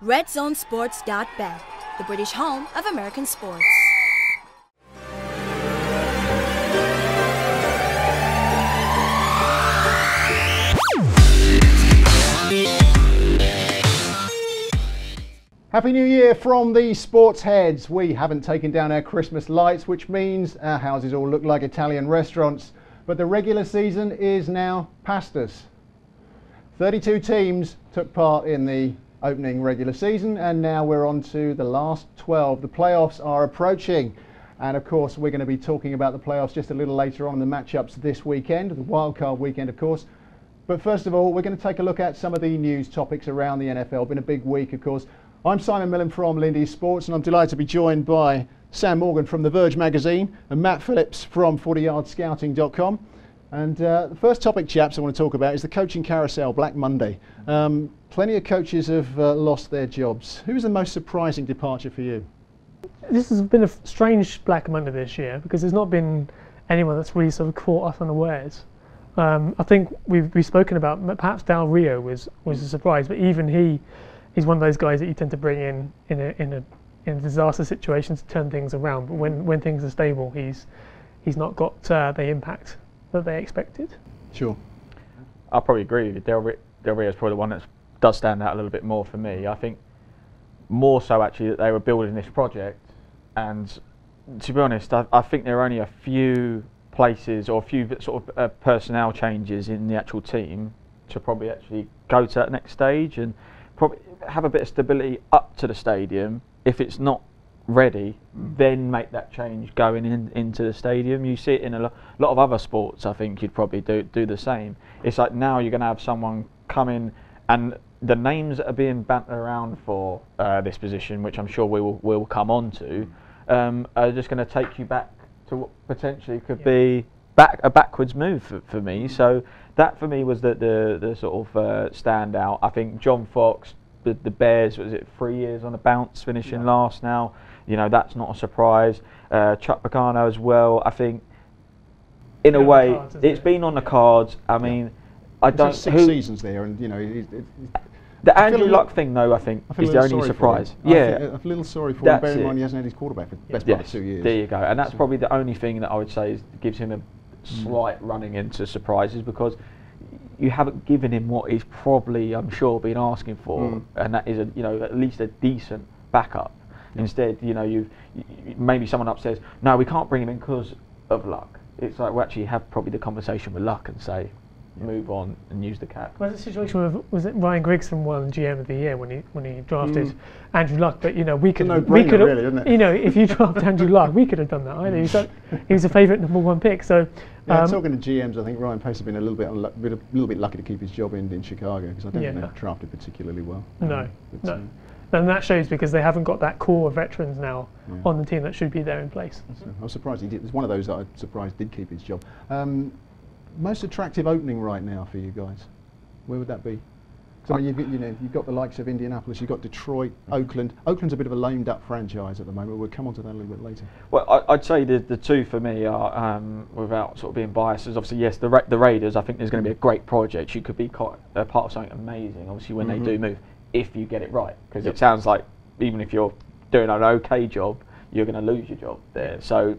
RedZoneSports.bet, the British home of American sports. Happy New Year from the SportsHeads. We haven't taken down our Christmas lights, which means our houses all look like Italian restaurants. But the regular season is now past us. 32 teams took part in the opening regular season, and now we're on to the last 12. The playoffs are approaching, and of course we're going to be talking about the playoffs just a little later on in the matchups this weekend, the wildcard weekend of course. But first of all, we're going to take a look at some of the news topics around the NFL. Been a big week, of course. I'm Simon Millen from Lindy Sports, and I'm delighted to be joined by Sam Morgan from The Verge magazine and Matt Phillips from 40yardscouting.com. And the first topic, chaps, I want to talk about is the coaching carousel, Black Monday. Plenty of coaches have lost their jobs. Who was the most surprising departure for you? This has been a strange Black Monday this year because there's not been anyone that's really sort of caught us unawares. I think we've spoken about perhaps Del Rio was a surprise, but even he's one of those guys that you tend to bring in a disaster situation to turn things around. But when things are stable, he's not got the impact that they expected. Sure. I'll probably agree with you. Del Rio is probably the one that does stand out a little bit more for me. I think more so actually that they were building this project, and to be honest, I think there are only a few places or a few sort of personnel changes in the actual team to probably actually go to that next stage and probably have a bit of stability up to the stadium. If it's not ready, then make that change going into the stadium. You see it in a lot of other sports. I think you'd probably do the same. It's like now you're going to have someone come in, and the names that are being bantered around for this position, which I'm sure we'll come on to, are just going to take you back to what potentially could be a backwards move for me. So that for me was the sort of standout. I think John Fox, the Bears, was it 3 years on the bounce, finishing last now. You know, that's not a surprise. Chuck Pagano as well. I think, in a way, it's been on the cards. I mean, I don't. 6 seasons there, and you know, the Andrew Luck thing, though, I think is the only surprise. Yeah, a little sorry for him. Bear in mind he hasn't had his quarterback for the best part of 2 years. There you go, and that's probably the only thing that I would say gives him a slight running into surprises, because you haven't given him what he's probably, I'm sure, been asking for, and that is at least a decent backup. Instead, you've maybe someone up says, no, we can't bring him in because of Luck. It's like, we actually have probably the conversation with Luck and say, move on and use the cap. Well, the situation was it Ryan Grigson won GM of the year when he drafted Andrew Luck, but we could really, isn't it? If you draft Andrew Luck, we could have done that either. He was a favourite #1 pick. So talking to GMs, I think Ryan Pace has been a little bit lucky to keep his job in Chicago, because I don't think they've drafted particularly well. No. And that shows because they haven't got that core of veterans now on the team that should be there in place. I was surprised he did. It's one of those that I'm surprised did keep his job. Most attractive opening right now for you guys, where would that be? Because I mean, you've got the likes of Indianapolis, you've got Detroit, Oakland. Oakland's a bit of a lamed up franchise at the moment. We'll come on to that a little bit later. Well, I'd say the two for me are, without sort of being biased, is obviously yes, the Raiders. I think there's going to be a great project. You could be part of something amazing. Obviously, when they do move, if you get it right, because it sounds like even if you're doing an okay job, you're going to lose your job there. So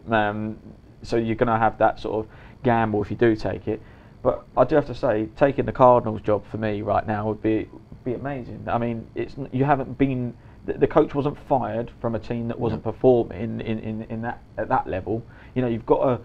you're going to have that sort of gamble if you do take it. But I do have to say, taking the Cardinals job for me right now would be amazing. I mean, you haven't been, the coach wasn't fired from a team that wasn't performing in that at that level. You've got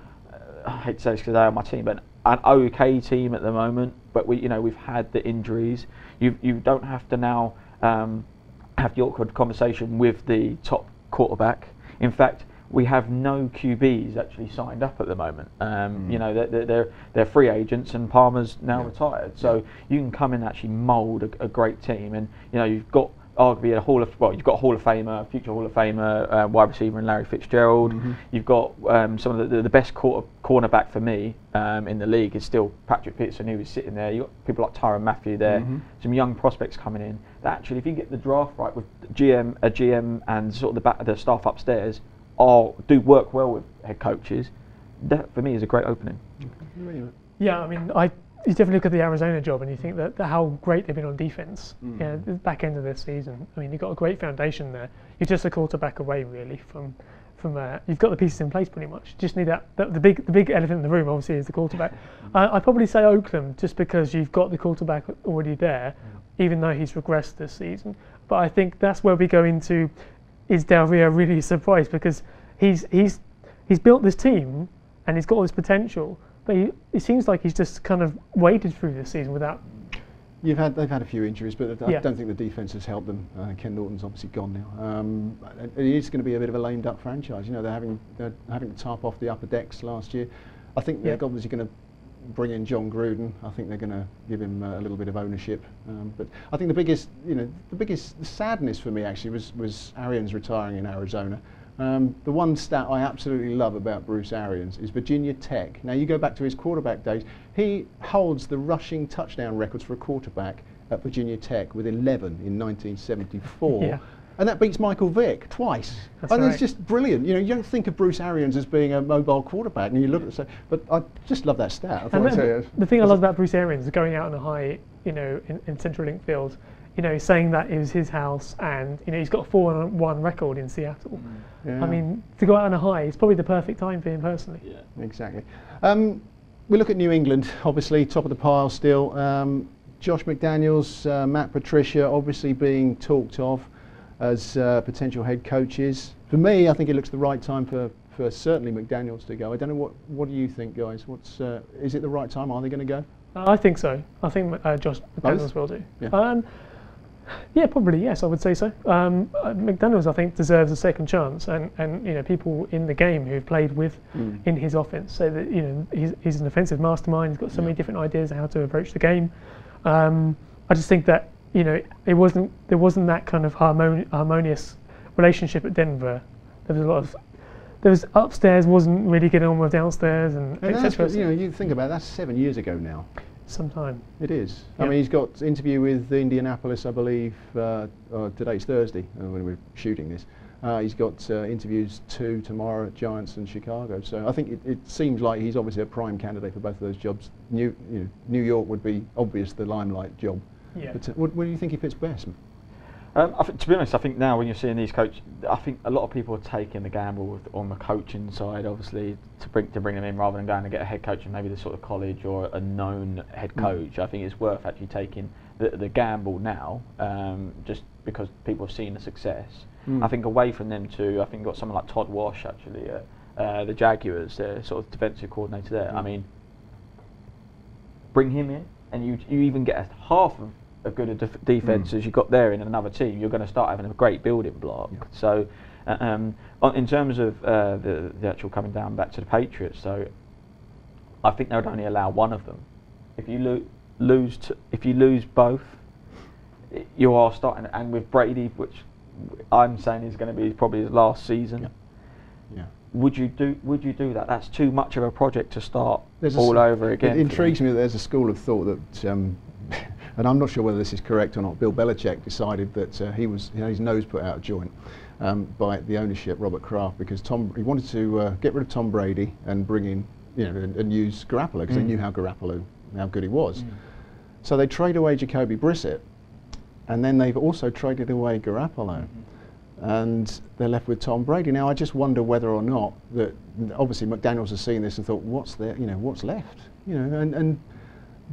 I hate to say this because they are my team, but an okay team at the moment. But we've had the injuries. You don't have to now have the awkward conversation with the top quarterback. In fact, we have no QBs actually signed up at the moment. They're free agents, and Palmer's now retired. So you can come in and actually mould a great team, and you've got arguably you've got Hall of Famer, future Hall of Famer, wide receiver in Larry Fitzgerald. You've got some of the best cornerback for me in the league is still Patrick Peterson, who is sitting there. You've got people like Tyrann Mathieu there, some young prospects coming in. That actually, if you get the draft right with a GM and sort of the staff upstairs, do work well with head coaches, that for me is a great opening. Yeah, I mean, you definitely look at the Arizona job and you think that how great they've been on defense. Yeah, the back end of this season. I mean, you've got a great foundation there. You're just a quarterback away, really, from you've got the pieces in place pretty much. You just need the big elephant in the room, obviously, is the quarterback. I'd probably say Oakland, just because you've got the quarterback already there, even though he's regressed this season. But I think that's where we go into, is Del Rio really surprised? Because he's built this team and he's got all this potential, but it seems like he's just kind of waded through this season without. They've had a few injuries, but I don't think the defence has helped them. Ken Norton's obviously gone now. It is going to be a bit of a lame duck franchise. You know, they're having to tarp off the upper decks last year. I think they're obviously going to bring in John Gruden. I think they're going to give him a little bit of ownership. But I think the biggest sadness for me actually was Arians retiring in Arizona. The one stat I absolutely love about Bruce Arians is Virginia Tech. Now you go back to his quarterback days, he holds the rushing touchdown records for a quarterback at Virginia Tech with 11 in 1974. Yeah. And that beats Michael Vick twice. That's I think right. It's just brilliant. You know, you don't think of Bruce Arians as being a mobile quarterback, and you look at it, but I just love that stat. The thing I love about Bruce Arians is going out on a high, you know, in Central Link Field, you know, saying that it was his house, and you know he's got a 4-1 record in Seattle. Yeah. I mean, to go out on a high is probably the perfect time for him personally. Yeah, exactly. We look at New England, obviously top of the pile still. Josh McDaniels, Matt Patricia, obviously being talked of as potential head coaches. For me, I think it looks the right time for certainly McDaniels to go. I don't know what do you think, guys? Is it the right time? Are they going to go? I think so. I think Josh McDaniels will do. Yeah. Yeah, probably yes. I would say so. McDaniels, I think, deserves a second chance, and you know, people in the game who've played with in his offense say that you know he's an offensive mastermind. He's got so many different ideas of how to approach the game. I just think that you know there wasn't that kind of harmonious relationship at Denver. There was upstairs wasn't really getting on with downstairs, and etc. You know, you think about it, that's 7 years ago now. Sometime. It is. Yep. I mean, he's got an interview with Indianapolis, I believe. Today's Thursday when we're shooting this. He's got interviews tomorrow at Giants and Chicago. So I think it seems like he's obviously a prime candidate for both of those jobs. New York would be obvious, the limelight job. Yeah. But what do you think he fits best? To be honest, I think now when you're seeing these coaches, I think a lot of people are taking the gamble on the coaching side, obviously, to bring them in rather than going to get a head coach in maybe the sort of college or a known head coach. I think it's worth actually taking the gamble now, just because people have seen the success. I think away from them too, I think got someone like Todd Wash actually, the Jaguars, their sort of defensive coordinator there. I mean, bring him in, and you even get a half of a good defence as you got there in another team, you're going to start having a great building block. Yeah. So, in terms of the actual coming down back to the Patriots, so I think they would only allow one of them. If you lose both, you are starting. And with Brady, which I'm saying is going to be probably his last season. Yeah. Would you do that? That's too much of a project to start all over again. It intrigues me that there's a school of thought that. And I'm not sure whether this is correct or not. Bill Belichick decided that he was his nose put out of joint by the ownership, Robert Kraft, because he wanted to get rid of Tom Brady and bring in and use Garoppolo because they knew how good he was. So they trade away Jacoby Brissett, and then they've also traded away Garoppolo, and they're left with Tom Brady. Now I just wonder whether or not that obviously McDaniels has seen this and thought, what's left, and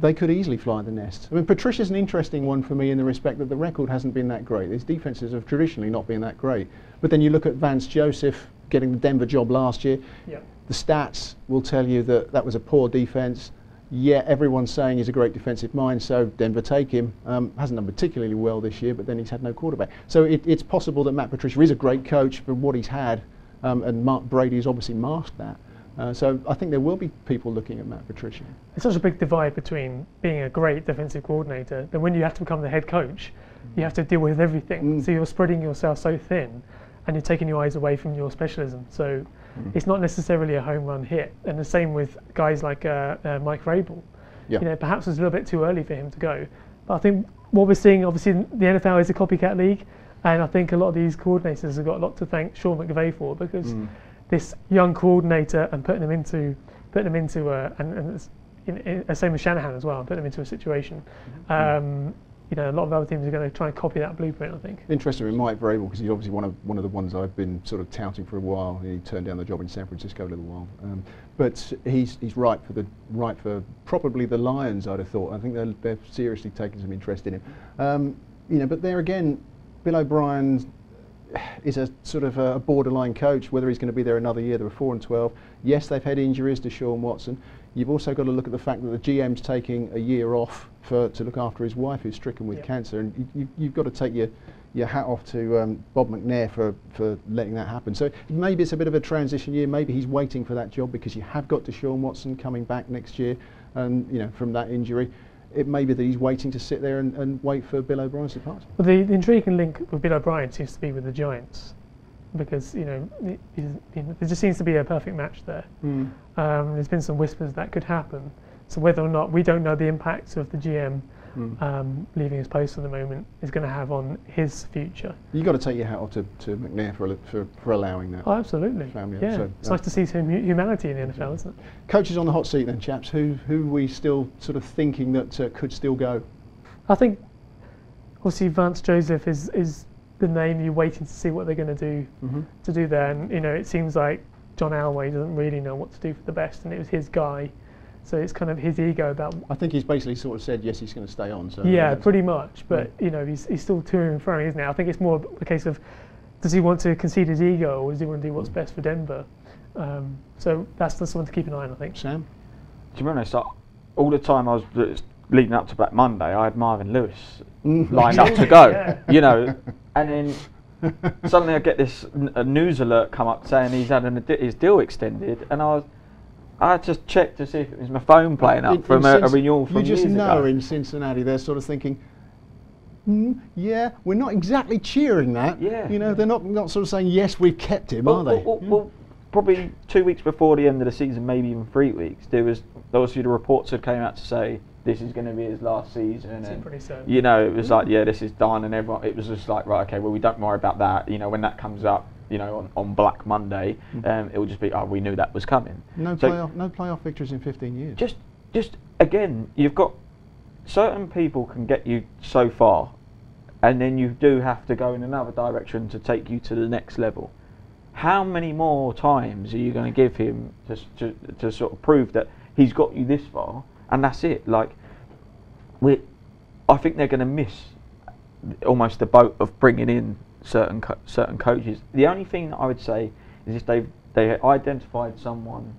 they could easily fly the nest. I mean, Patricia's an interesting one for me in the respect that the record hasn't been that great. His defences have traditionally not been that great. But then you look at Vance Joseph getting the Denver job last year. Yeah. The stats will tell you that was a poor defence. Yeah, everyone's saying he's a great defensive mind, so Denver take him. Hasn't done particularly well this year, but then he's had no quarterback. So it's possible that Matt Patricia is a great coach for what he's had, and Mark Brady's obviously masked that. So I think there will be people looking at Matt Patricia. It's such a big divide between being a great defensive coordinator, then when you have to become the head coach, you have to deal with everything. So you're spreading yourself so thin, and you're taking your eyes away from your specialism. So it's not necessarily a home run hit. And the same with guys like Mike Vrabel. Yeah. Perhaps it was a little bit too early for him to go. But I think what we're seeing, obviously, the NFL is a copycat league, and I think a lot of these coordinators have got a lot to thank Sean McVay for, because this young coordinator and putting them into and same with Shanahan as well, and put them into a situation. You know, a lot of other teams are going to try and copy that blueprint, I think. Interesting with Mike Vrabel, because he's obviously one of the ones I've been sort of touting for a while. He turned down the job in San Francisco a little while, but he's right for probably the Lions. I'd have thought. I think they're seriously taking some interest in him. You know, but there again, Bill O'Brien is a sort of a borderline coach. Whether he's going to be there another year, they were 4-12. Yes, they've had injuries to Sean Watson. You've also got to look at the fact that the GM's taking a year off to look after his wife, who's stricken with cancer, and you've got to take your hat off to Bob McNair for letting that happen. So maybe it's a bit of a transition year. Maybe he's waiting for that job because you have got Deshaun Watson coming back next year, and you know, from that injury. It may be that he's waiting to sit there and wait for Bill O'Brien's departure. Well, the intriguing link with Bill O'Brien seems to be with the Giants, because you know, there just seems to be a perfect match there. There's been some whispers that could happen. So whether or not, we don't know the impact of the GM leaving his post at the moment is going to have on his future. You've got to take your hat off to McNair for allowing that. Oh, absolutely. Family. Yeah, So, it's nice to see some humanity in the NFL, isn't it? Coaches on the hot seat then, chaps. Who are we still sort of thinking that could still go? I think obviously Vance Joseph is the name you're waiting to see what they're going to do there, and you know, it seems like John Elway doesn't really know what to do for the best, and it was his guy. So it's kind of his ego about. I think he's basically sort of said yes, he's going to stay on. So yeah, pretty much. But you know, he's still to and fro, isn't it? I think it's more a case of, does he want to concede his ego, or does he want to do what's best for Denver? So that's someone to keep an eye on, I think. Sam? To be honest, all the time I was leading up to Black Monday, I had Marvin Lewis lined up to go. Yeah. You know, and then suddenly I get this news alert come up saying he's had his deal extended, and I just checked to see if it was my phone playing up from a renewal from years ago. You just know in Cincinnati they're sort of thinking, yeah, we're not exactly cheering that. Yeah. You know, they're not sort of saying, yes, we've kept him, are they? Well, probably 2 weeks before the end of the season, maybe even 3 weeks, there was obviously the reports that came out to say this is going to be his last season. And, pretty certain. You know, it was like, yeah, this is done, and everyone, it was just like, right, okay, well, we don't worry about that. You know, when that comes up, you know, on Black Monday, it will just be, oh, we knew that was coming. No playoff victories in 15 years. Just again, you've got certain people can get you so far, and then you do have to go in another direction to take you to the next level. How many more times are you going to give him to sort of prove that he's got you this far, and that's it? Like, I think they're going to miss almost the boat of bringing in certain coaches. The only thing that I would say is if they identified someone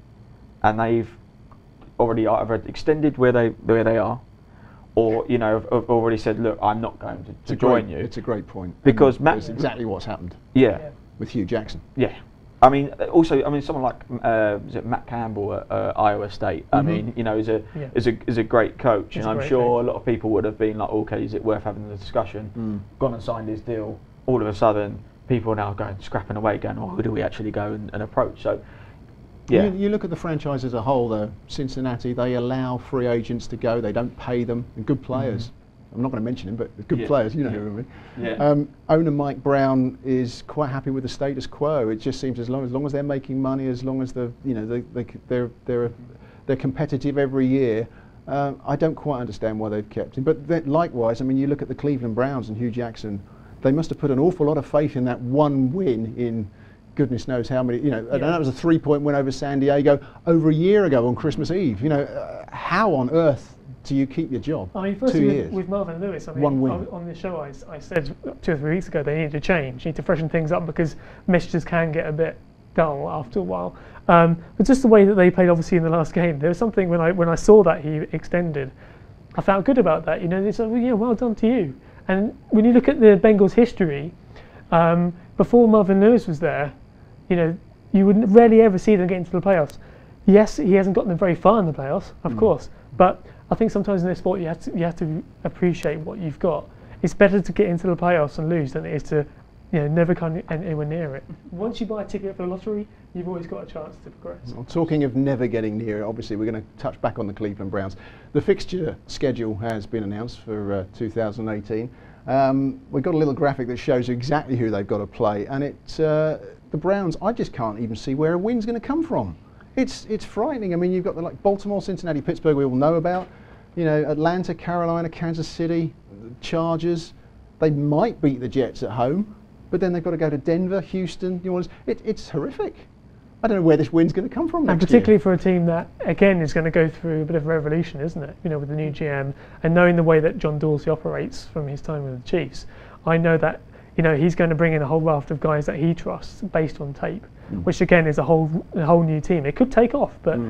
and they've already either extended where they are, or you know have already said, look, I'm not going to join you. It's a great point, because that's exactly what's happened. Yeah, with Hugh Jackson. Yeah, I mean, someone like is it Matt Campbell at Iowa State? I mean, you know, is a great coach, and I'm sure a lot of people would have been like, okay, is it worth having the discussion? Gone and signed his deal. All of a sudden, people are now scrapping away, going, oh, who do we actually go and approach? So, yeah. You look at the franchise as a whole, though. Cincinnati, they allow free agents to go. They don't pay them. And good players. I'm not going to mention him, but good players, you know who I mean. Yeah. Owner Mike Brown is quite happy with the status quo. It just seems as long as they're making money, as long as they're competitive every year. I don't quite understand why they've kept him. But likewise, I mean, you look at the Cleveland Browns and Hugh Jackson. They must have put an awful lot of faith in that one win in goodness knows how many, you know, and that was a 3-point win over San Diego over a year ago on Christmas Eve. You know, how on earth do you keep your job? I mean, firstly with Marvin Lewis, I mean, one win. On the show I said 2 or 3 weeks ago they need to change, need to freshen things up because messages can get a bit dull after a while. But just the way that they played, obviously, in the last game, there was something when I saw that he extended, I felt good about that. You know, they said, well, yeah, well done to you. And when you look at the Bengals' history, before Marvin Lewis was there, you know, you would rarely ever see them get into the playoffs. Yes, he hasn't gotten them very far in the playoffs, of course, but I think sometimes in this sport you have to appreciate what you've got. It's better to get into the playoffs and lose than it is to, you know, never come anywhere near it. Once you buy a ticket for the lottery, you've always got a chance to progress. Well, talking of never getting near it, obviously we're going to touch back on the Cleveland Browns. The fixture schedule has been announced for 2018. We've got a little graphic that shows exactly who they've got to play, and the Browns, I just can't even see where a win's going to come from. It's frightening. I mean, you've got the like Baltimore, Cincinnati, Pittsburgh we all know about. You know, Atlanta, Carolina, Kansas City, Chargers. They might beat the Jets at home, but then they've got to go to Denver, Houston, New Orleans. It's horrific. I don't know where this win's going to come from and next particularly year. for a team that, again, is going to go through a bit of a revolution, isn't it? You know, with the new GM and knowing the way that John Dorsey operates from his time with the Chiefs, I know that, you know, he's going to bring in a whole raft of guys that he trusts based on tape, which again is a whole new team. It could take off, but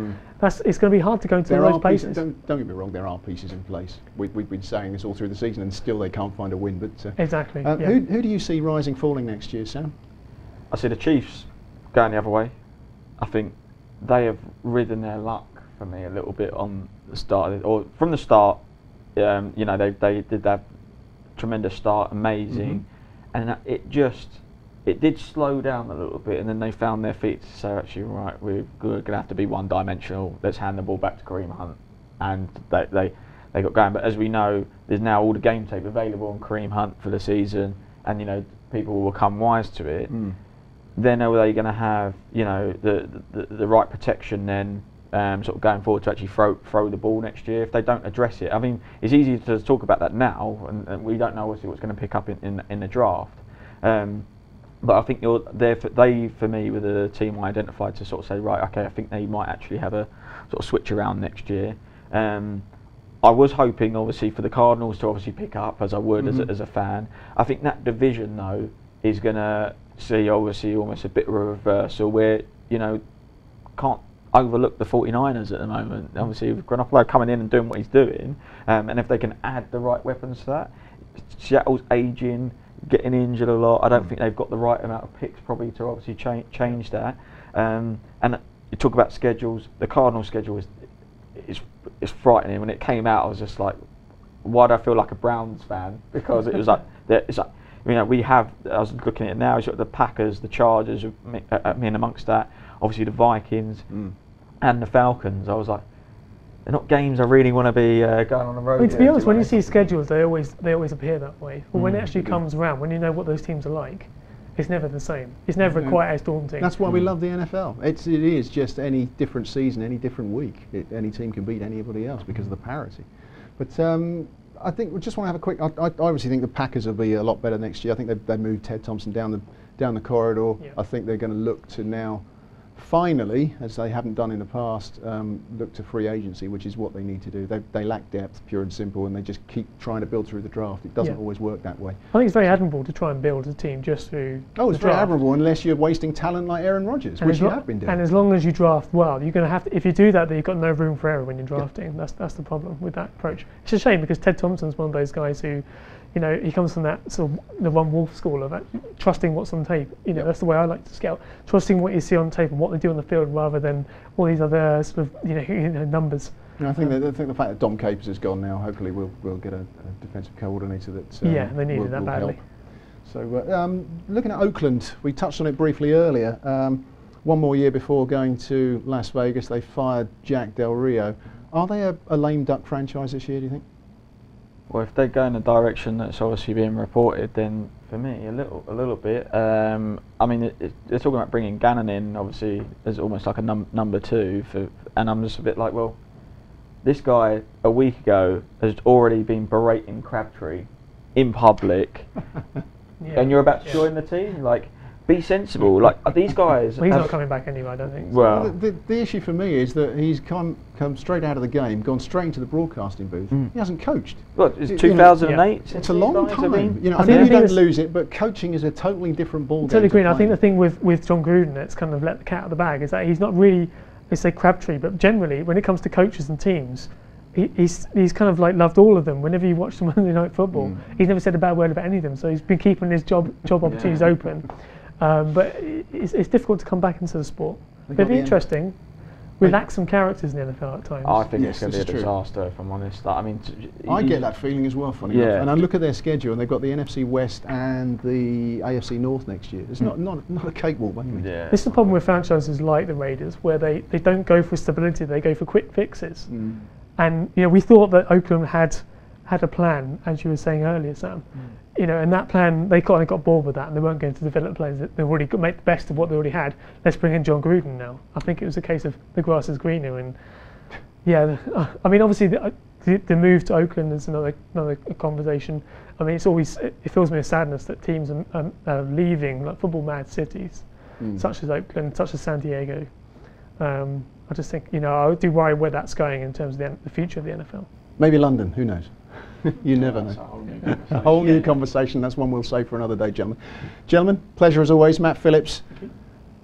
it's going to be hard to go into those places. Don't get me wrong, there are pieces in place. We've been saying this all through the season, and still they can't find a win. But exactly. Who do you see rising, falling next year, Sam? I see the Chiefs going the other way. I think they have ridden their luck for me a little bit on the start, or from the start. You know, they did that tremendous start, amazing, and it did slow down a little bit, and then they found their feet to say, actually, right, we're going to have to be one-dimensional. Let's hand the ball back to Kareem Hunt, and they got going. But as we know, there's now all the game tape available on Kareem Hunt for the season, and you know, people will become wise to it. Then are they going to have, you know, the right protection then, sort of going forward to actually throw the ball next year if they don't address it? I mean, it's easy to talk about that now, and we don't know obviously what's going to pick up in the draft. But I think they for me were the team I identified to sort of say, right, okay, I think they might actually have a sort of switch around next year. I was hoping obviously for the Cardinals to obviously pick up, as I would as a fan. I think that division though is going to see obviously almost a bit of a reversal where, you know, can't overlook the 49ers at the moment. Obviously with Garoppolo coming in and doing what he's doing, and if they can add the right weapons to that. Seattle's aging, getting injured a lot. I don't think they've got the right amount of picks probably to obviously change that. And you talk about schedules. The Cardinals schedule is frightening. When it came out, I was just like, why do I feel like a Browns fan? Because it was like, it's like, you know, I was looking at it now, you've got the Packers, the Chargers, me and amongst that, obviously the Vikings and the Falcons. I was like, they're not games I really want to be going on the road. I mean, to be honest, when you see schedules, they always appear that way. But when it actually comes around, when you know what those teams are like, it's never the same. It's never quite as daunting. That's why we love the NFL. It is just any different season, any different week. Any team can beat anybody else because of the parity. But I think we just want to have a quick. I obviously think the Packers will be a lot better next year. I think they moved Ted Thompson down the corridor. Yeah. I think they're going to look to now, finally, as they haven't done in the past, look to free agency, which is what they need to do. They lack depth, pure and simple, and they just keep trying to build through the draft. It doesn't always work that way. I think it's very admirable to try and build a team just through it's very admirable unless you're wasting talent like Aaron Rodgers, which you have been doing. And as long as you draft well, you're going to have to, if you do that, then you've got no room for error when you're drafting. Yeah. That's the problem with that approach. It's a shame because Ted Thompson's one of those guys who, you know, he comes from that sort of the Ron Wolf school of trusting what's on tape. You know, that's the way I like to scout. Trusting what you see on tape and what they do on the field, rather than all these other sort of you know numbers. I think the fact that Dom Capers is gone now, hopefully we'll get a defensive coordinator that they needed that badly. Help. So looking at Oakland, we touched on it briefly earlier. One more year before going to Las Vegas, they fired Jack Del Rio. Are they a lame duck franchise this year, do you think? Well, if they go in the direction that's obviously being reported, then for me, a little bit. I mean, they're talking about bringing Gannon in, obviously, as almost like a number two, and I'm just a bit like, well, this guy a week ago has already been berating Crabtree in public, and you're about to join the team, like. Be sensible. Like these guys. Well, he's not coming back anyway, I don't think. Well, the issue for me is that he's come straight out of the game, gone straight into the broadcasting booth. He hasn't coached. What, it's 2008? It's a long time. You know, I know you don't lose it, but coaching is a totally different ball game. Totally agree. I think the thing with John Gruden that's kind of let the cat out of the bag is that he's not really, they say Crabtree, but generally when it comes to coaches and teams, he's kind of like loved all of them. Whenever you watch them Monday Night Football, he's never said a bad word about any of them. So he's been keeping his job opportunities open. But it's difficult to come back into the sport. It'd be interesting. We lack some characters in the NFL at times. I think it's going to be a disaster, if I'm honest. I mean, I get that feeling as well, funny enough. And I look at their schedule, and they've got the NFC West and the AFC North next year. It's not a cakewalk by any means. This is the problem with franchises like the Raiders, where they don't go for stability; they go for quick fixes. And you know, we thought that Oakland had had a plan, as you were saying earlier, Sam. You know, and that plan, they kind of got bored with that, and they weren't going to develop players. They've already got make the best of what they already had. Let's bring in John Gruden now. I think it was a case of the grass is greener, and yeah, I mean, obviously the move to Oakland is another conversation. I mean, it fills me with sadness that teams are leaving like football mad cities, such as Oakland, such as San Diego. I just think, you know, I do worry where that's going in terms of the future of the NFL. Maybe London, who knows? You never know. A whole new conversation. That's one we'll save for another day, gentlemen. Gentlemen, pleasure as always. Matt Phillips,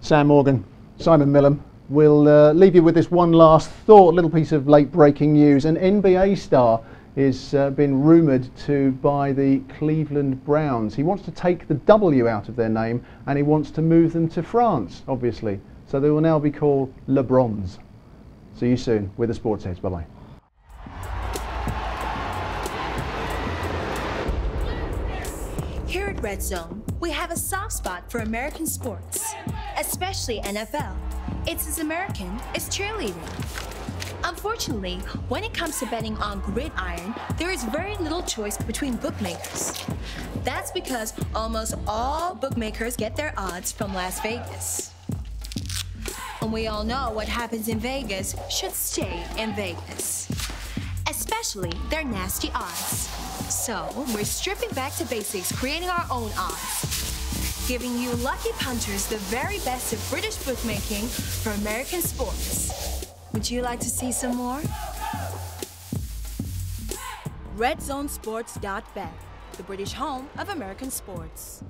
Sam Morgan, Simon Millam. We'll leave you with this one last thought, little piece of late breaking news. An NBA star is been rumoured to buy the Cleveland Browns. He wants to take the W out of their name, and he wants to move them to France, obviously. So they will now be called LeBrons. See you soon with the Sports Heads. Bye-bye. Here at Red Zone, we have a soft spot for American sports, especially NFL. It's as American as cheerleading. Unfortunately, when it comes to betting on gridiron, there is very little choice between bookmakers. That's because almost all bookmakers get their odds from Las Vegas. And we all know what happens in Vegas should stay in Vegas, especially their nasty odds. So we're stripping back to basics, creating our own odds, giving you lucky punters the very best of British bookmaking for American sports. Would you like to see some more? RedZoneSports.bet, the British home of American sports.